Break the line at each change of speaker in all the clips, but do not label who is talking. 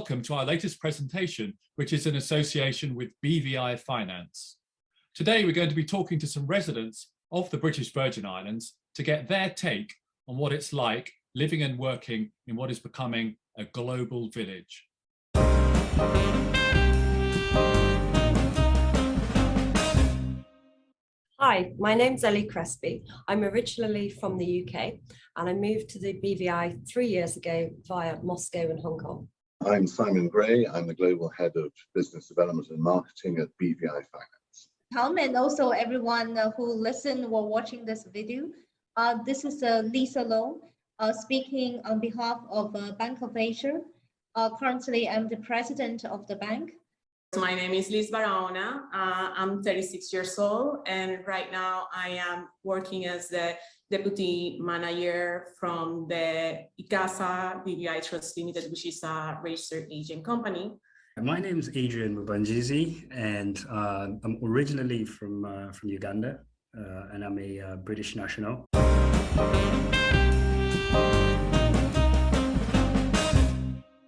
welcome to our latest presentation, which is in association with BVI Finance. Today, we're going to be talking to some residents of the British Virgin Islands to get their take on what it's like living and working in what is becoming a global village.
Hi, my name's Ellie Crespi. I'm originally from the UK and I moved to the BVI 3 years ago via Moscow and Hong Kong.
I'm Simon Gray. I'm the Global Head of Business Development and Marketing at BVI Finance.
Tom, and also everyone who listened or watching this video. This is Lisa Low speaking on behalf of Bank of Asia. Currently, I'm the president of the bank.
My name is Liz Barahona. I'm 36 years old, and right now I am working as the deputy manager from the ICASA BVI Trust Limited, which is a registered agent company.
My name is Adrian Mubanjizi, and I'm originally from Uganda, and I'm a British national.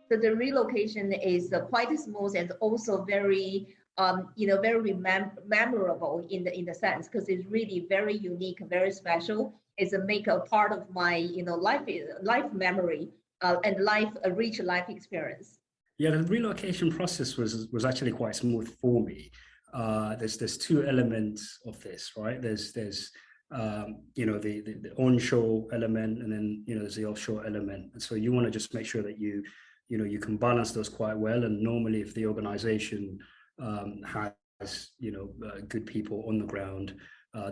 So the relocation is quite smooth and also very, very memorable in the sense, because it's really very unique, very special. It's a part of my, life memory and a rich life experience.
Yeah, the relocation process was actually quite smooth for me. There's two elements of this, right? There's the onshore element, and then there's the offshore element. And so you want to just make sure that you can balance those quite well. And normally, if the organization has good people on the ground,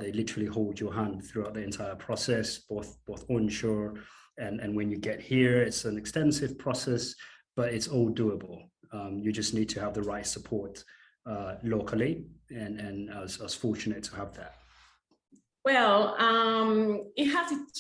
they literally hold your hand throughout the entire process, both onshore and when you get here. It's an extensive process, but it's all doable. You just need to have the right support locally, and I was fortunate to have that.
Well, it has its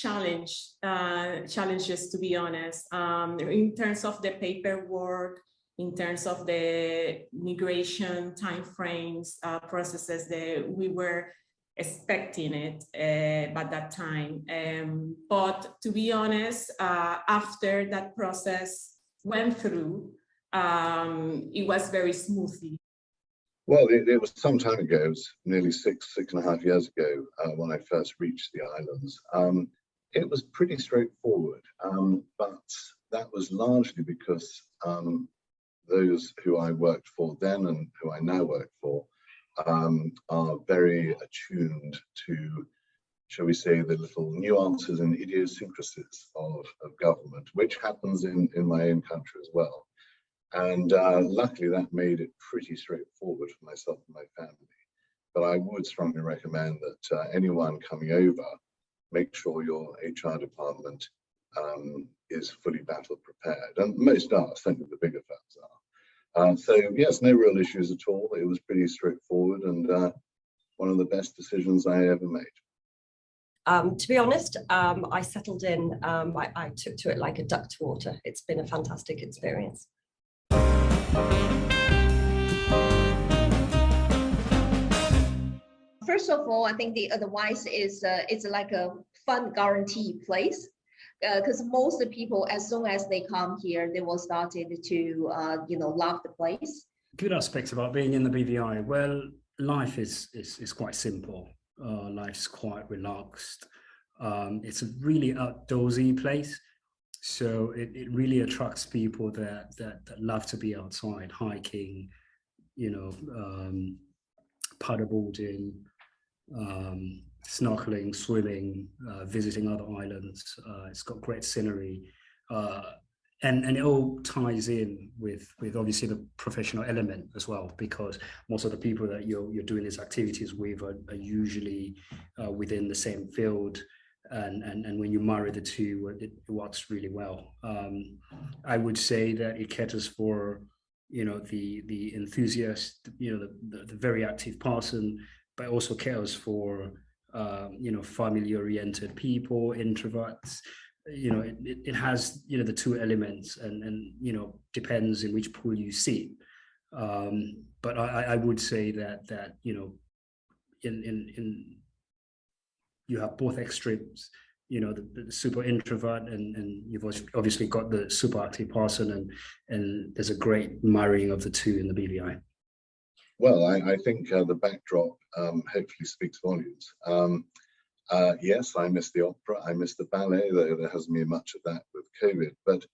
challenges, to be honest, in terms of the paperwork, in terms of the migration timeframes, processes that we were expecting it at that time. But to be honest, after that process went through, it was very smoothly.
Well, it was some time ago. It was nearly six and a half years ago when I first reached the islands. It was pretty straightforward, but that was largely because those who I worked for then and who I now work for are very attuned to, shall we say, the little nuances and idiosyncrasies of government, which happens in my own country as well. And luckily that made it pretty straightforward for myself and my family. But I would strongly recommend that anyone coming over, make sure your HR department is fully battle prepared. And most are, certainly the bigger firms are. So yes, no real issues at all. It was pretty straightforward, and one of the best decisions I ever made.
To be honest, I settled in, I took to it like a duck to water. It's been a fantastic experience.
First of all, I think the advice is it's like a fun guarantee place, because most of the people, as soon as they come here, they will start to love the place.
Good aspects about being in the BVI. Well, life is quite simple. Life's quite relaxed. It's a really outdoorsy place. So it really attracts people that love to be outside, hiking, paddleboarding, snorkeling, swimming, visiting other islands. It's got great scenery, and it all ties in with obviously the professional element as well, because most of the people that you're doing these activities with are usually within the same field. And when you marry the two, it works really well. I would say that it caters for, the enthusiast, the very active person, but also caters for, family-oriented people, introverts. It has, the two elements, and depends in which pool you see. But I would say that in you have both extremes. the super introvert, and you've obviously got the super active person, and there's a great marrying of the two in the BVI.
Well, I think the backdrop hopefully speaks volumes. Yes, I miss the opera, I miss the ballet. There hasn't been much of that with COVID, but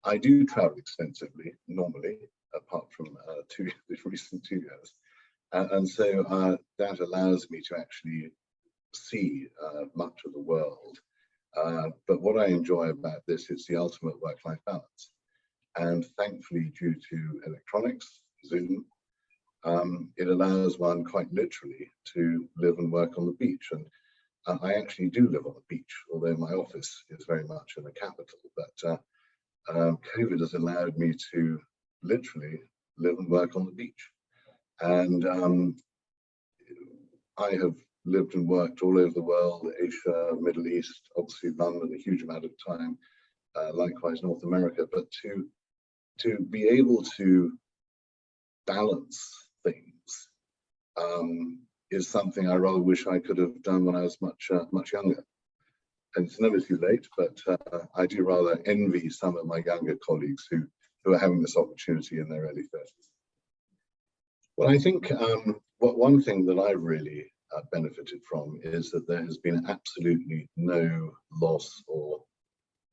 I do travel extensively normally, apart from the recent 2 years, and so that allows me to actually see much of the world. But what I enjoy about this is the ultimate work-life balance, and thankfully, due to electronics, Zoom, it allows one quite literally to live and work on the beach. And I actually do live on the beach, although my office is very much in the capital. But COVID has allowed me to literally live and work on the beach. And I have lived and worked all over the world, Asia, Middle East, obviously London, a huge amount of time, likewise North America. But to be able to balance things is something I rather wish I could have done when I was much younger. And it's never too late, but I do rather envy some of my younger colleagues who are having this opportunity in their early 30s. Well, I think one thing that I've really benefited from is that there has been absolutely no loss or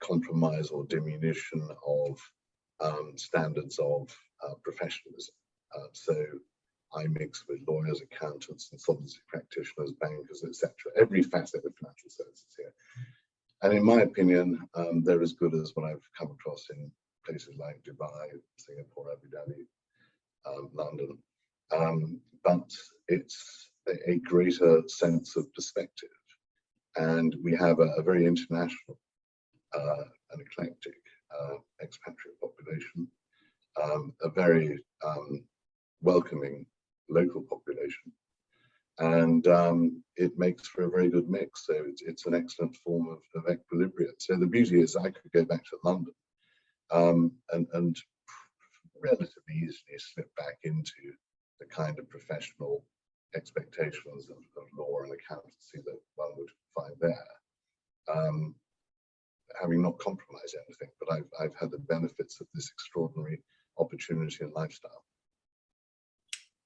compromise or diminution of standards of professionalism. So I mix with lawyers, accountants, insolvency practitioners, bankers, etc. Every facet of financial services here. And in my opinion, they're as good as what I've come across in places like Dubai, Singapore, Abu Dhabi, London. But it's a greater sense of perspective. And we have a very international and eclectic expatriate population, a very welcoming local population, and it makes for a very good mix. So it's an excellent form of equilibrium. So the beauty is I could go back to London and relatively easily slip back into the kind of professional expectations of law and accountancy that one would find there, having not compromised anything. But I've had the benefits of this extraordinary opportunity and lifestyle.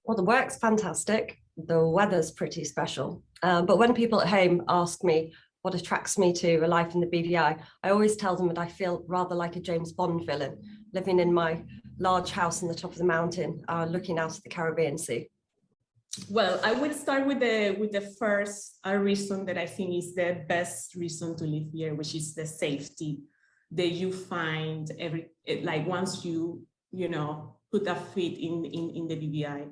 Well, the work's fantastic. The weather's pretty special. But when people at home ask me what attracts me to a life in the BVI, I always tell them that I feel rather like a James Bond villain, living in my large house on the top of the mountain, looking out at the Caribbean Sea.
Well, I would start with the first reason that I think is the best reason to live here, which is the safety that you find once you put a feet in the BVI,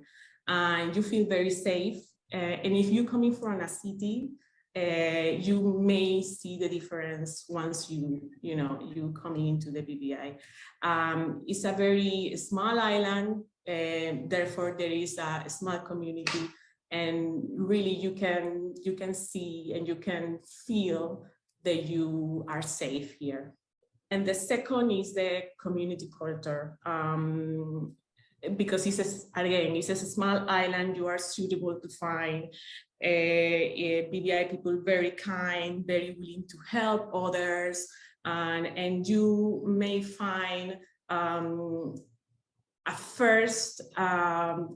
and you feel very safe. And if you're coming from a city, you may see the difference once you coming into the BVI. It's a very small island, therefore there is a small community, and really you can see and you can feel that you are safe here. And the second is the community culture. Because it's a small island, you are suitable to find BVI people very kind, very willing to help others, and you may find a first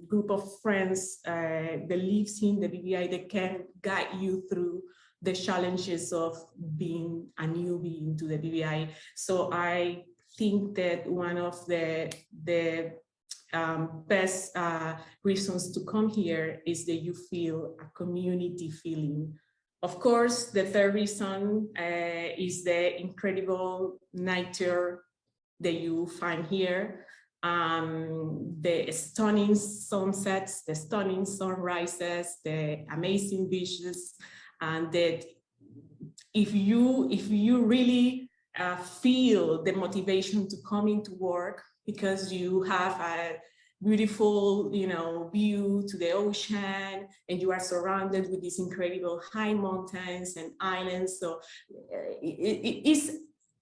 group of friends that lives in the BVI that can guide you through the challenges of being a newbie into the BVI. So I think that one of the best reasons to come here is that you feel a community feeling. Of course, the third reason is the incredible nature that you find here. The stunning sunsets, the stunning sunrises, the amazing beaches, and that if you really feel the motivation to come into work because you have a beautiful view to the ocean and you are surrounded with these incredible high mountains and islands, so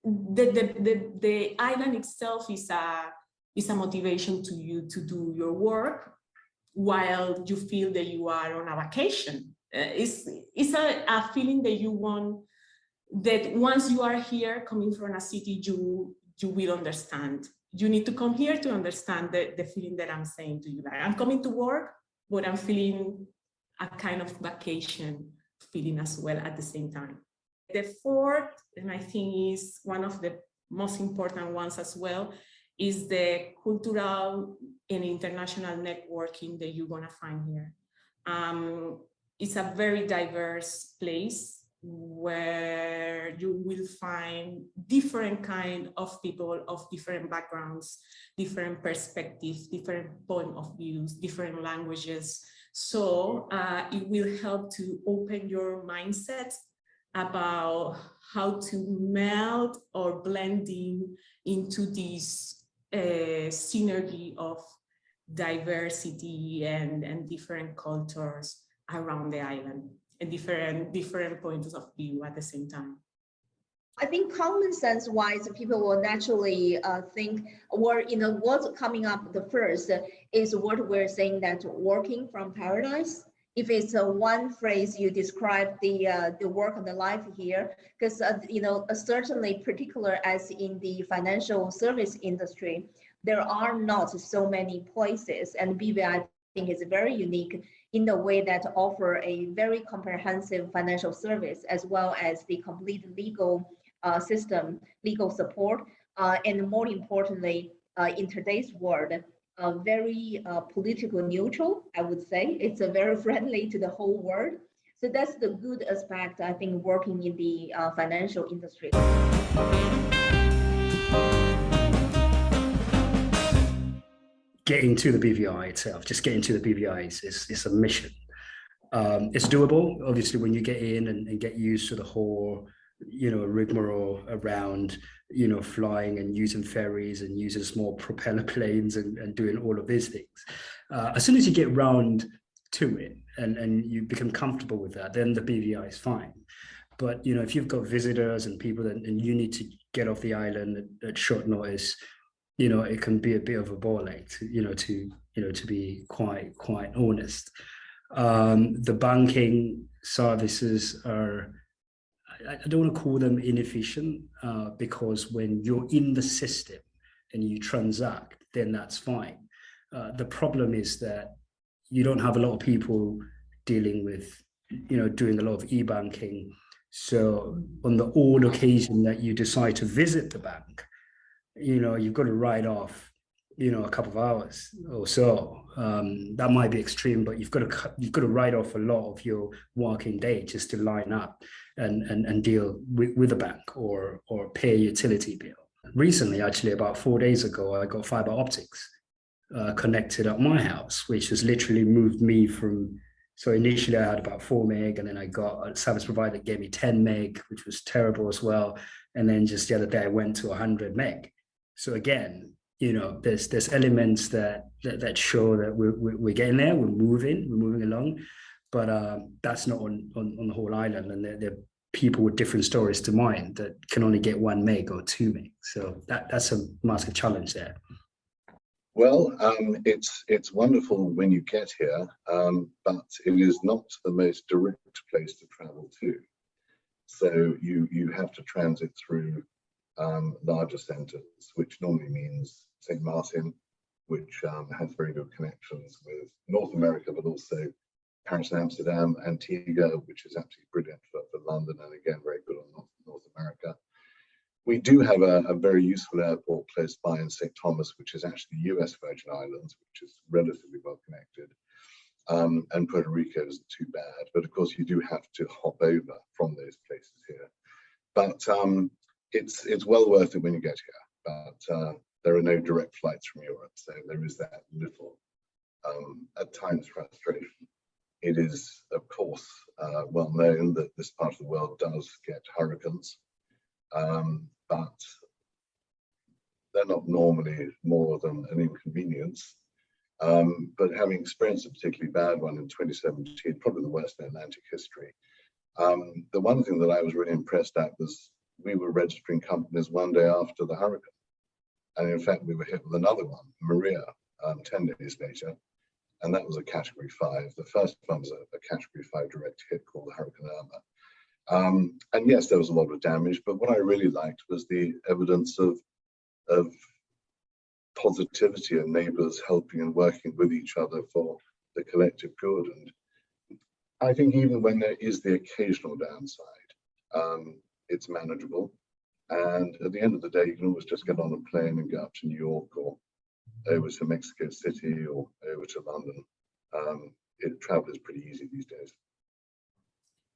the island itself is a motivation to you to do your work while you feel that you are on a vacation. It's a feeling that you want that once you are here coming from a city, you will understand. You need to come here to understand the feeling that I'm saying to you. Like, I'm coming to work, but I'm feeling a kind of vacation feeling as well at the same time. The fourth, and I think is one of the most important ones as well, is the cultural and international networking that you're gonna find here. It's a very diverse place where you will find different kind of people of different backgrounds, different perspectives, different point of views, different languages. So it will help to open your mindset about how to meld or blending into this synergy of diversity and different cultures around the island and different points of view at the same time.
I think common sense wise, people will naturally think, or what's coming up the first is what we're saying, that working from paradise. If it's one phrase you describe the work and the life here, because certainly particular as in the financial service industry, there are not so many places, and BVI I think is very unique in the way that offer a very comprehensive financial service, as well as the complete legal system, legal support, and more importantly, in today's world, very politically neutral, I would say. It's very friendly to the whole world. So that's the good aspect, I think, working in the financial industry.
Getting to the BVI itself, just getting to the BVI is a mission. It's doable, obviously, when you get in and get used to the whole, rigmarole around, flying and using ferries and using small propeller planes and doing all of these things. As soon as you get round to it and you become comfortable with that, then the BVI is fine. But, if you've got visitors and people and you need to get off the island at short notice, it can be a bit of a ball ache, to be quite honest. The banking services are, I don't want to call them inefficient, because when you're in the system and you transact, then that's fine. The problem is that you don't have a lot of people dealing with, doing a lot of e-banking. So on the odd occasion that you decide to visit the bank, you've got to write off, a couple of hours or so. That might be extreme, but you've got to write off a lot of your working day just to line up and deal with a bank or pay a utility bill. Recently, actually, about 4 days ago, I got fiber optics connected at my house, which has literally moved me from. So initially I had about 4 meg, and then I got a service provider that gave me 10 meg, which was terrible as well. And then just the other day I went to 100 meg. So again, there's elements that show that we're getting there, we're moving along, but that's not on the whole island. And there are people with different stories to mine that can only get 1 meg or 2 meg. So that's a massive challenge there.
Well, it's wonderful when you get here, but it is not the most direct place to travel to. So you have to transit through larger centres, which normally means St. Martin, which has very good connections with North America, but also Paris and Amsterdam, Antigua, which is absolutely brilliant for London, and again, very good on North America. We do have a very useful airport close by in St. Thomas, which is actually US Virgin Islands, which is relatively well connected. And Puerto Rico isn't too bad, but of course you do have to hop over from those places here. But it's well worth it when you get here. But there are no direct flights from Europe, so there is that little, at times, frustration. It is, of course, well known that this part of the world does get hurricanes. But they're not normally more than an inconvenience. But having experienced a particularly bad one in 2017, probably the worst in Atlantic history, the one thing that I was really impressed at was we were registering companies 1 day after the hurricane. And in fact, we were hit with another one, Maria, 10 days later. And that was a Category 5. The first one was a Category 5 direct hit called the Hurricane Irma. And yes, there was a lot of damage, but what I really liked was the evidence of positivity and neighbours helping and working with each other for the collective good. And I think even when there is the occasional downside, it's manageable. And at the end of the day, you can always just get on a plane and go up to New York or over to Mexico City or over to London. Travel is pretty easy these days.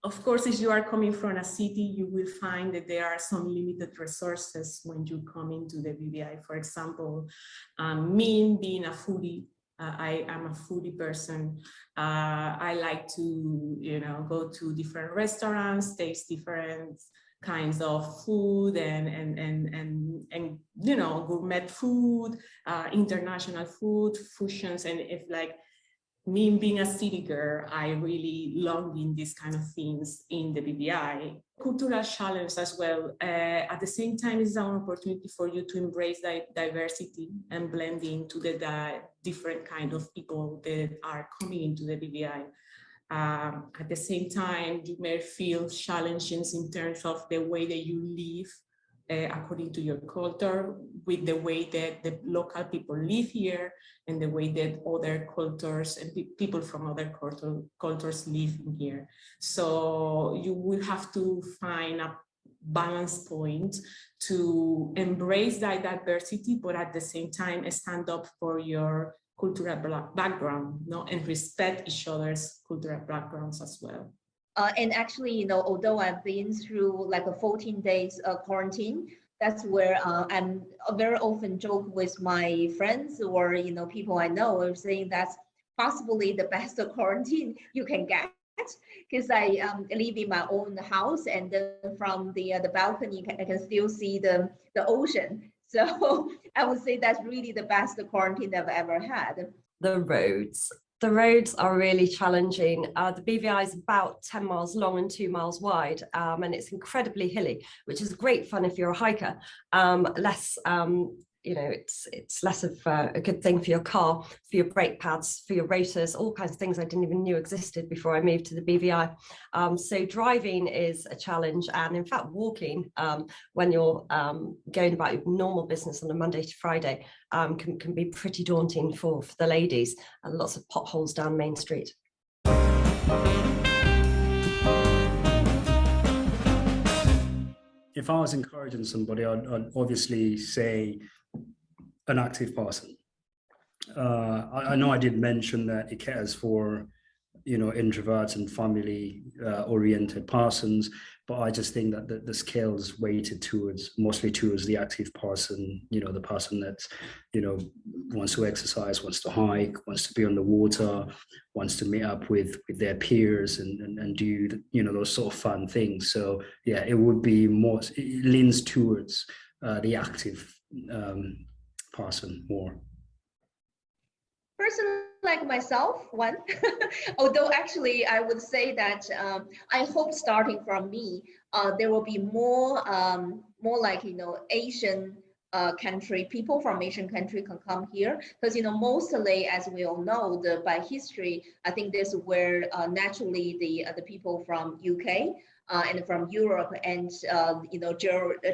Of course, if you are coming from a city, you will find that there are some limited resources when you come into the BVI. For example, me being a foodie, I am a foodie person. I like to, go to different restaurants, taste different kinds of food and gourmet food, international food, fusions, and if like me being a city girl, I really long in these kind of things in the BVI. Cultural challenge as well. At the same time, it's an opportunity for you to embrace diversity and blend into the different kind of people that are coming into the BVI. At the same time, you may feel challenges in terms of the way that you live according to your culture, with the way that the local people live here and the way that other cultures and people from other cultures live in here. So you will have to find a balance point to embrace that diversity, but at the same time stand up for your cultural background, and respect each other's cultural backgrounds as well.
And actually, although I've been through like a 14 days quarantine, that's where I'm very often joke with my friends or, people I know are saying that's possibly the best quarantine you can get, because I live in my own house, and then from the balcony, I can still see the ocean. So I would say that's really the best quarantine I've ever had.
The roads. The roads are really challenging. The BVI is about 10 miles long and 2 miles wide, and it's incredibly hilly, which is great fun if you're a hiker. It's less of a good thing for your car, for your brake pads, for your rotors, all kinds of things I didn't even know existed before I moved to the BVI. So driving is a challenge, and in fact walking when you're going about your normal business on a Monday to Friday can be pretty daunting for the ladies, and lots of potholes down Main Street.
If I was encouraging somebody, I'd obviously say an active person. I know I did mention that it caters for, introverts and family oriented persons, but I just think that the scale is weighted mostly towards the active person, the person that, wants to exercise, wants to hike, wants to be on the water, wants to meet up with their peers and do, those sort of fun things. So yeah, it leans towards the active person more.
Person like myself, one, although actually I would say that I hope starting from me, there will be more like, Asian people from Asian country can come here, because, mostly, as we all know, by history, I think this is where naturally the people from UK and from Europe and,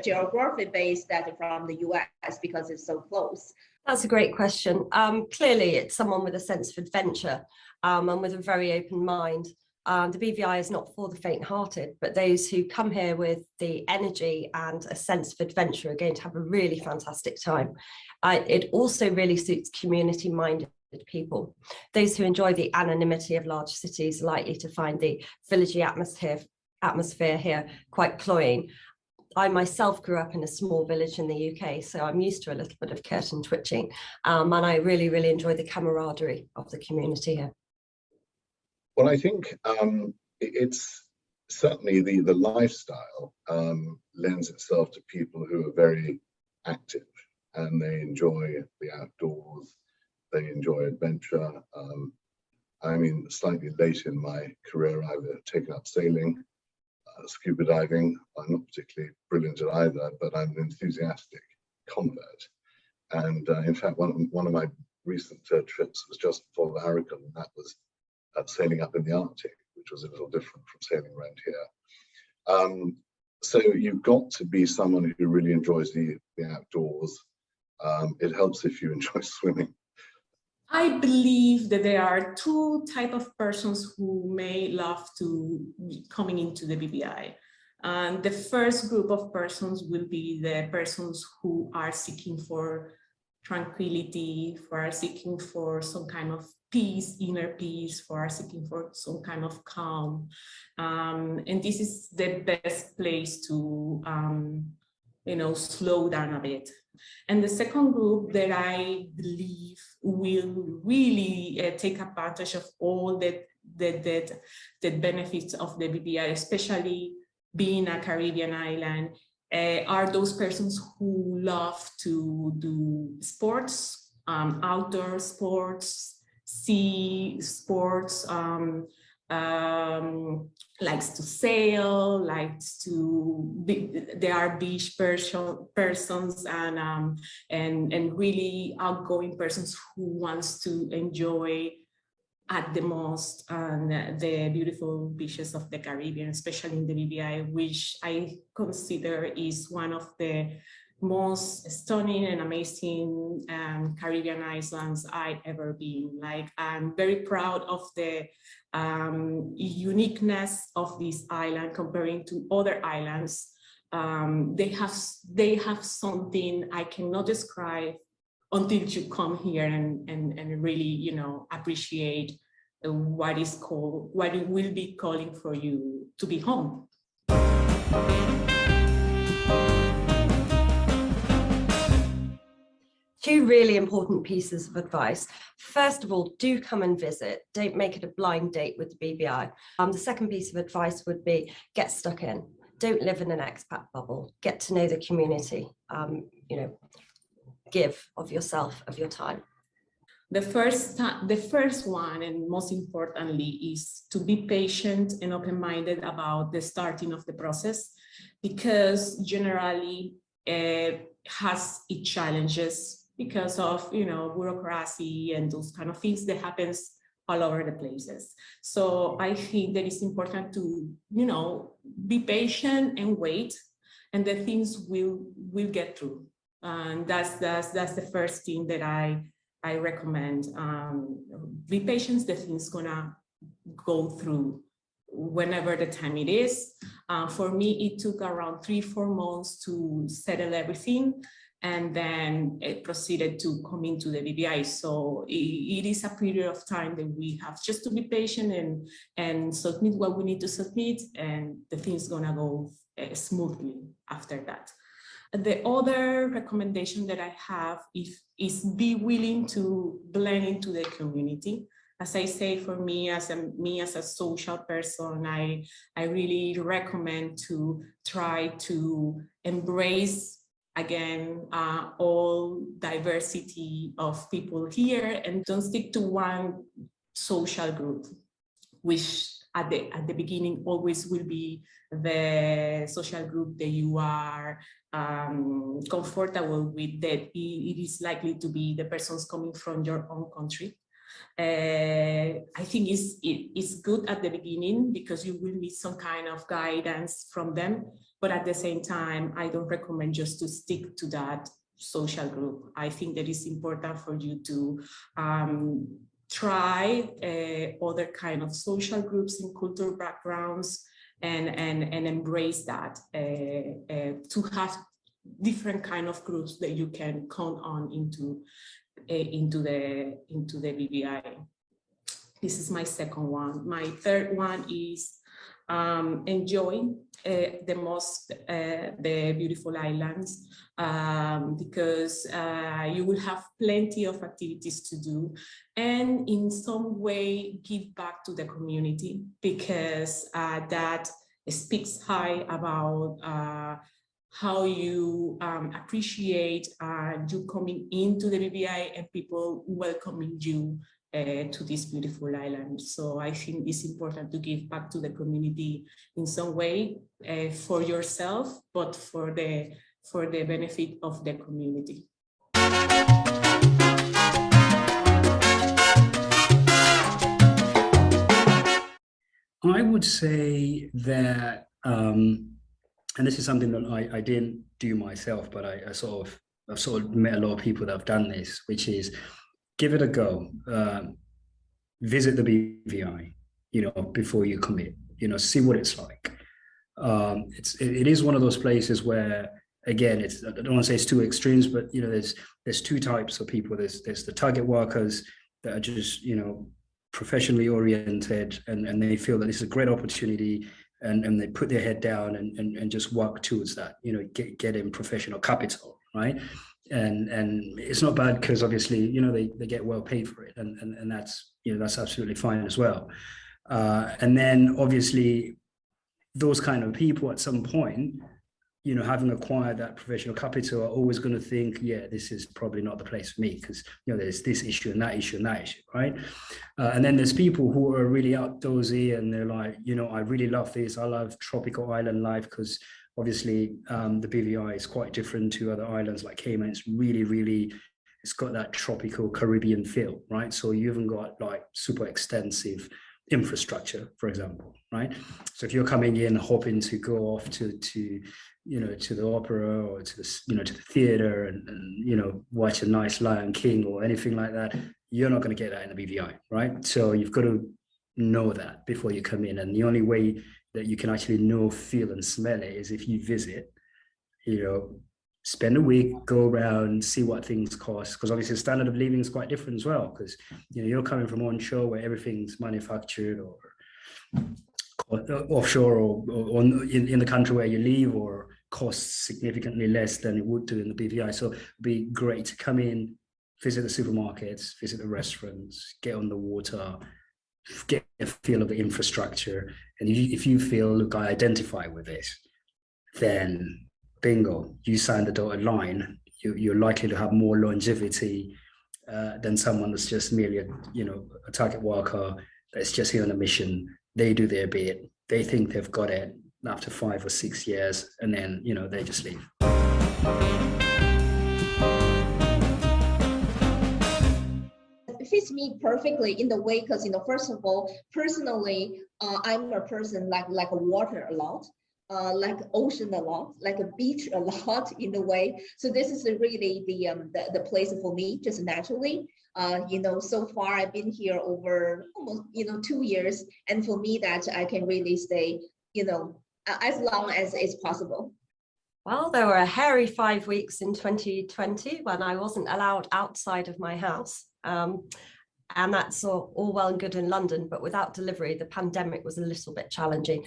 geography based that from the US, because it's so close.
That's a great question. Clearly, it's someone with a sense of adventure and with a very open mind. The BVI is not for the faint-hearted, but those who come here with the energy and a sense of adventure are going to have a really fantastic time. It also really suits community-minded people. Those who enjoy the anonymity of large cities are likely to find the villagey atmosphere here quite cloying. I myself grew up in a small village in the UK, so I'm used to a little bit of curtain twitching, and I really, really enjoy the camaraderie of the community here.
Well, I think it's certainly the lifestyle lends itself to people who are very active and they enjoy the outdoors, they enjoy adventure. Slightly late in my career, I've taken up sailing, scuba diving. I'm not particularly brilliant at either, but I'm an enthusiastic convert. And in fact, one of my recent trips was just before the hurricane, and that was sailing up in the Arctic, which was a little different from sailing around here. So you've got to be someone who really enjoys the outdoors. It helps if you enjoy swimming.
I believe that there are two types of persons who may love to coming into the BVI. And the first group of persons will be the persons who are seeking for tranquility, who are seeking for some kind of peace, inner peace, who are seeking for some kind of calm. And this is the best place to, slow down a bit. And the second group that I believe will really take advantage of all the benefits of the BVI, especially being a Caribbean island, are those persons who love to do sports, outdoor sports, sea sports, likes to sail, they are beach persons and really outgoing persons who wants to enjoy at the most the beautiful beaches of the Caribbean, especially in the BVI, which I consider is one of the most stunning and amazing Caribbean islands I've ever been. Like, I'm very proud of the uniqueness of this island comparing to other islands. They have something I cannot describe until you come here and really, appreciate what it will be calling for you to be home.
Two really important pieces of advice. First of all, do come and visit. Don't make it a blind date with the BVI. The second piece of advice would be get stuck in. Don't live in an expat bubble. Get to know the community. Give of yourself, of your time.
The first one, and most importantly, is to be patient and open-minded about the starting of the process, because generally it has its challenges because of bureaucracy and those kind of things that happens all over the places. So I think that it's important to be patient and wait, and the things will get through. And that's the first thing that I recommend. Be patient, the thing's gonna go through whenever the time it is. For me, it took around 3-4 months to settle everything, and then it proceeded to come into the BVI. So it is a period of time that we have just to be patient and submit what we need to submit, and the thing's gonna go smoothly after that. The other recommendation that I have is be willing to blend into the community. As I say, for me as a social person, I really recommend to try to embrace again all diversity of people here, and don't stick to one social group, which at the beginning always will be the social group that you are comfortable with, that it is likely to be the persons coming from your own country. I think it's good at the beginning because you will need some kind of guidance from them, but at the same time, I don't recommend just to stick to that social group. I think that it's important for you to try other kind of social groups and cultural backgrounds, and embrace that, to have different kind of groups that you can count on into the BVI. This is my second one. My third one is enjoy the beautiful islands, because you will have plenty of activities to do, and in some way give back to the community, because that speaks high about how you appreciate you coming into the BVI and people welcoming you to this beautiful island. So I think it's important to give back to the community in some way, for yourself, but for the benefit of the community.
I would say that And this is something that I didn't do myself, but I've sort of met a lot of people that have done this, which is give it a go. Visit the BVI, before you commit. See what it's like. It is one of those places where, again, I don't want to say it's two extremes, but there's two types of people. There's the target workers that are just professionally oriented, and they feel that this is a great opportunity, and they put their head down and just work towards that, get in professional capital, right? And it's not bad, because obviously they get well paid for it, and that's absolutely fine as well. And then obviously those kind of people at some point, having acquired that professional capital, are always going to think, yeah, this is probably not the place for me, because there's this issue and that issue and that issue, right? And then there's people who are really outdoorsy, and they're like, I really love this. I love tropical island life, because obviously the BVI is quite different to other islands like Cayman. It's really, it's got that tropical Caribbean feel, right? So you haven't got like super extensive infrastructure, for example, right? So if you're coming in hoping to go off to the opera, or to the theater, and watch a nice Lion King or anything like that, you're not going to get that in the BVI, right? So you've got to know that before you come in, and the only way that you can actually know, feel, and smell it is if you visit, spend a week, go around, see what things cost, because obviously the standard of living is quite different as well, because you're coming from onshore where everything's manufactured, or offshore, or in the country where you live, or costs significantly less than it would do in the BVI. So it'd be great to come in, visit the supermarkets, visit the restaurants, get on the water, get a feel of the infrastructure. And if you feel, look, I identify with this, then bingo, you sign the dotted line. You're likely to have more longevity than someone that's just merely a target worker that's just here on a mission. They do their bit, they think they've got it after 5 or 6 years, and then they just leave.
It fits me perfectly in the way, because first of all, personally, I'm a person like water a lot. Like ocean a lot, like a beach a lot in a way. So this is really the place for me, just naturally. So far I've been here over almost 2 years, and for me that I can really stay as long as it's possible.
Well, there were a hairy 5 weeks in 2020 when I wasn't allowed outside of my house. And that's all well and good in London, but without delivery, the pandemic was a little bit challenging.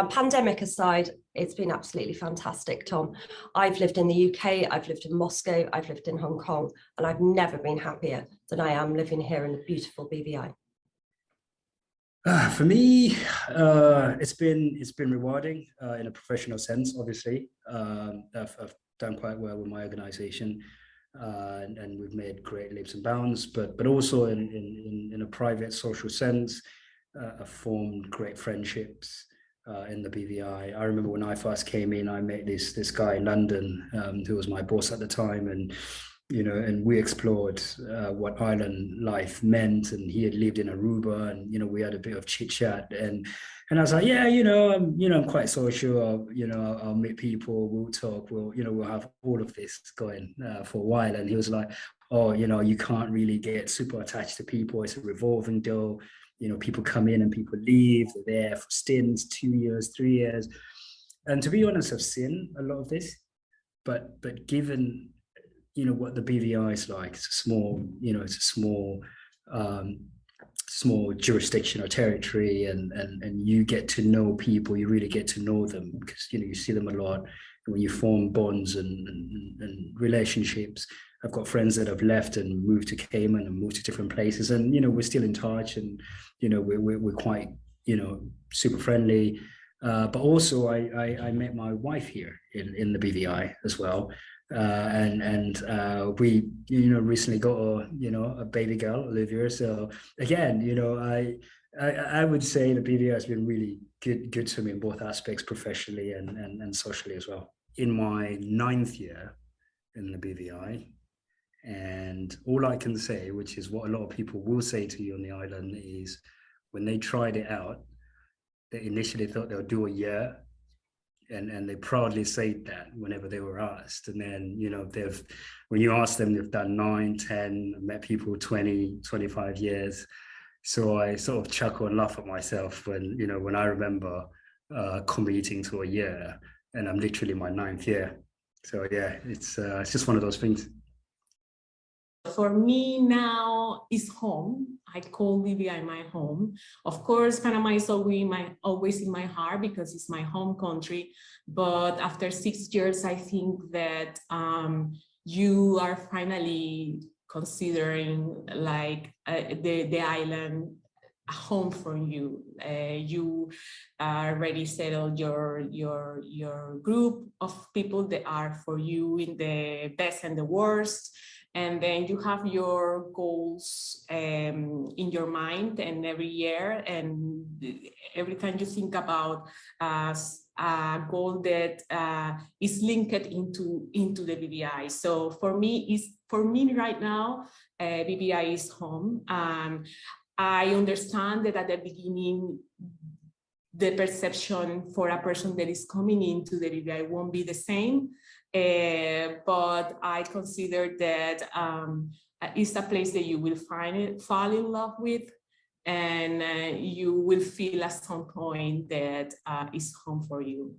Pandemic aside, it's been absolutely fantastic, Tom. I've lived in the UK, I've lived in Moscow, I've lived in Hong Kong, and I've never been happier than I am living here in the beautiful BVI.
For me, it's been rewarding in a professional sense. Obviously, I've done quite well with my organisation, and we've made great leaps and bounds. But also in a private social sense, I've formed great friendships in the BVI. I remember when I first came in, I met this guy in London who was my boss at the time, and and we explored what island life meant, and he had lived in Aruba, and we had a bit of chit chat, and I was like, yeah, I'm quite social. I'll meet people, we'll talk, we'll have all of this going for a while. And he was like, oh, you can't really get super attached to people. It's a revolving door. People come in and people leave. They're there for stints, 2 years, 3 years. And to be honest, I've seen a lot of this, but given what the BVI is like, it's a small jurisdiction or territory, and you get to know people, you really get to know them, because you see them a lot, and when you form bonds and relationships. I've got friends that have left and moved to Cayman and moved to different places, and we're still in touch, and we're quite super friendly. But also I met my wife here in the BVI as well. And we recently got a baby girl, Olivia. So again, I would say the BVI has been really good to me in both aspects, professionally and socially as well. In my 9th year in the BVI, and all I can say, which is what a lot of people will say to you on the island, is when they tried it out, they initially thought they'll do a year, and they proudly say that whenever they were asked. And then, you know, when you ask them, they've done 9, 10, met people 20, 25 years. So I sort of chuckle and laugh at myself when, you know, when I remember commuting to a year, and I'm literally in my 9th year. So yeah, it's just one of those things.
For me now is home. I call BVI my home. Of course, Panama is always in my heart because it's my home country. But after 6 years, I think that you are finally considering like the island a home for you. You already settled your group of people that are for you in the best and the worst. And then you have your goals in your mind, and every year and every time you think about a goal that is linked into the BVI. So for me right now, BVI is home. I understand that at the beginning, the perception for a person that is coming into the BVI won't be the same. But I consider that it's a place that you will fall in love with, and you will feel at some point that it's home for you.